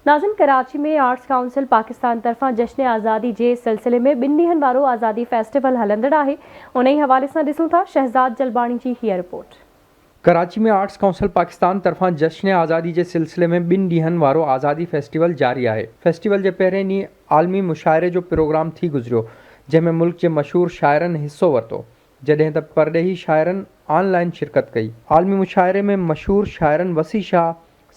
नाज़िम, कराची में arts council Pakistan तरफां जश्न आज़ादी जे सिलसिले में 2 ॾींहनि वारो आज़ादी फेस्टिवल हलंदड़ आहे। उन ई हवाले सां ॾिसूं था शहज़ाद जलबाणी जी हीअ रिपोर्ट। कराची में आर्ट्स काउंसिल पाकिस्तान तरफां जश्न आज़ादी जे सिलसिले में 2 ॾींहनि वारो आज़ादी फेस्टिवल जारी आहे। फेस्टिवल जे पहिरें ॾींहुं आलमी मुशाइरे जो प्रोग्राम थी गुज़रियो, जंहिंमें मुल्क जे मशहूर शाइरनि हिस्सो वरितो, जॾहिं त परॾेही शाइरनि ऑनलाइन शिरकत कई। आलमी मुशाइरे में मशहूर शाइरनि वसी शाह,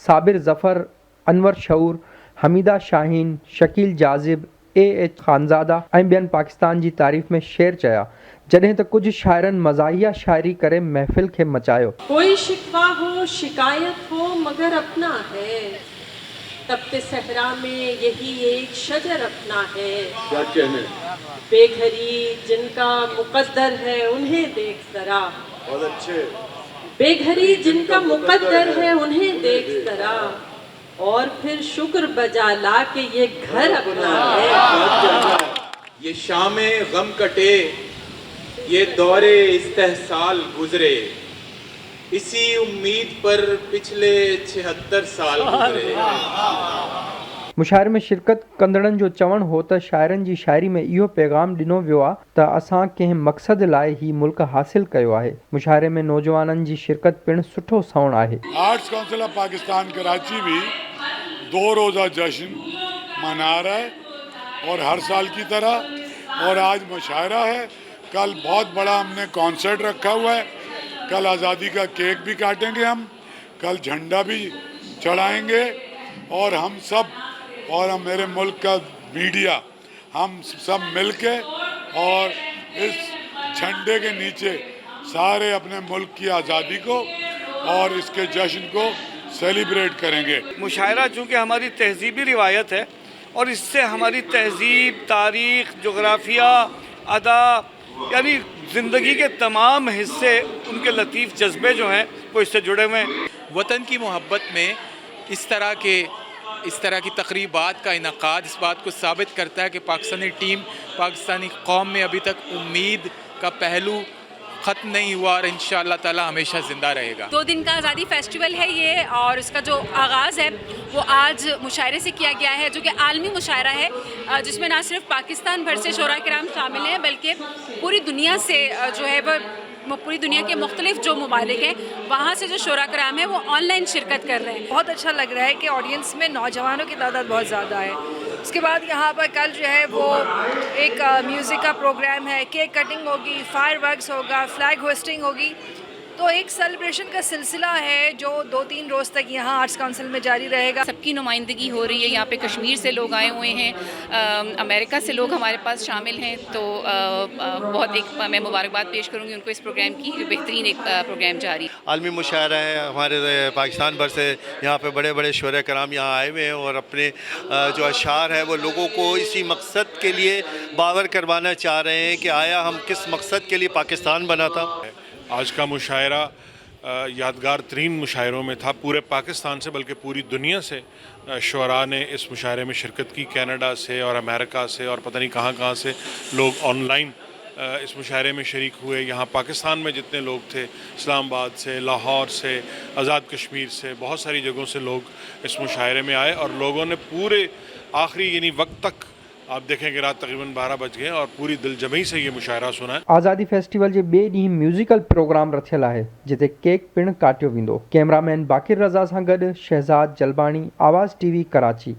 साबिर ज़फ़र, अनवर शऊर, हमीदा शाहीन, शकील जाज़िब, एच खानज़ादा ऐं ॿियनि पाकिस्तान जी तारीफ़ में शेर चया, जॾहिं त कुझु शाइरनि मज़ाहिया शाइरी करे महफ़िल खे मचायो। कोई शिकवा हो शिकायत हो मगर अपना है, तपते सहरा में यही एक शजर अपना है। क्या कहने? बेघरी जिनका मुकद्दर है उन्हें देख जरा, बहुत अच्छे। बेघरी जिनका मुकद्दर है उन्हें देख जरा, और फिर शुक्र बजा ला के ये घर अपना है। ये शामे गम कटे, ये दौरे इस्तेहसाल गुजरे, इसी उम्मीद पर पिछले 76 साल गुजरे। मुशाइरे में शिरकत कंदड़नि जो चवणु हो त शाइरनि जी शाइरी में इहो पैगाम ॾिनो वियो आहे त असां कंहिं मक़सद लाइ ही मुल्क हासिल कयो आहे। मुशाइरे में नौजवाननि जी शिरकत पिणु सुठो सवण आहे। Arts council of Pakistan Karachi भी 2 रोज़ा जश्न मना रहा है और हर साल की तरह, और आज मुशायरा है। कल बहुत बड़ा हमने कॉन्सर्ट रखा हुआ है। कल आज़ादी का केक भी काटेंगे हम, कल झंडा भी चढ़ाएंगे, और हम सब और मेरे मुल्क का मीडिया हम सब मिलके और इस झंडे के नीचे सारे अपने मुल्क की आज़ादी को और इसके जश्न को सेलिब्रेट करेंगे। मुशायरा चूँकि हमारी तहजीबी रिवायत है और इससे हमारी तहजीब, तारीख़, जोग्राफिया, अदा, यानी ज़िंदगी के तमाम हिस्से, उनके लतीफ़ जज्बे जो हैं वो इससे जुड़े हुए हैं। वतन की मोहब्बत में इस तरह की तकरीबात का इनकाद इस बात को साबित करता है कि पाकिस्तानी टीम, पाकिस्तानी कौम में अभी तक उम्मीद का पहलू ख़त्म नहीं हुआ और इंशाअल्लाह ताला हमेशा ज़िंदा रहेगा। 2 दिन का आज़ादी फेस्टिवल है ये, और इसका जो आगाज़ है वो आज मुशायरे से किया गया है, जो कि आलमी मुशायरा है, जिसमें ना सिर्फ पाकिस्तान भर से शोरा किराम शामिल हैं बल्कि पूरी दुनिया से जो है वो पूरी दुनिया के मुख्तलिफ जो ममालिक हैं वहाँ से जो शोरा कराम है वो ऑनलाइन शिरकत कर रहे हैं। बहुत अच्छा लग रहा है कि ऑडियंस में नौजवानों की तादाद बहुत ज़्यादा है। उसके बाद यहाँ पर कल जो है वो एक म्यूज़िक का प्रोग्राम है, केक कटिंग होगी, फायर वर्क्स होगा, फ्लैग होस्टिंग होगी। तो एक सेलिब्रेशन का सिलसिला है जो 2-3 रोज़ तक यहाँ आर्ट्स काउंसिल में जारी रहेगा। सबकी नुमाइंदगी हो रही है। यहाँ पे कश्मीर से लोग आए हुए हैं, अमेरिका से लोग हमारे पास शामिल हैं। तो बहुत मैं मुबारकबाद पेश करूँगी उनको इस प्रोग्राम की, बेहतरीन एक प्रोग्राम जारी। आलमी मुशायरा है, हमारे पाकिस्तान भर से यहाँ पे बड़े बड़े शोरे कराम यहाँ आए हुए हैं और अपने जो अशार है वो लोगों को इसी मकसद के लिए बावर करवाना चाह रहे हैं कि आया हम किस मकसद के लिए पाकिस्तान बना था। आज का मुशायरा यादगार तरीन मुशायरों में था पूरे पाकिस्तान से, बल्कि पूरी दुनिया से शुअरा ने इस मुशायरे में शिरकत की। कनाडा से और अमेरिका से और पता नहीं कहाँ से लोग ऑनलाइन इस मुशायरे में शरीक हुए। यहाँ पाकिस्तान में जितने लोग थे, इस्लामाबाद से, लाहौर से, आज़ाद कश्मीर से, बहुत सारी जगहों से लोग इस मुशायरे में आए, और लोगों ने पूरे आखिरी यानी वक्त तक, आप देखें कि रात तकरीबन 12 बज गए, और पूरी दिलजमी से ये मुशायरा सुना है। आज़ादी फेस्टिवल जे ॿिए ॾींहुं म्यूज़िकल प्रोग्राम रथियल आहे, जिते केक पिणु काटियो वेंदो। कैमरामैन बाक़िर रज़ा सां गॾु शहज़ाद जलबाणी, आवाज़ TV, कराची।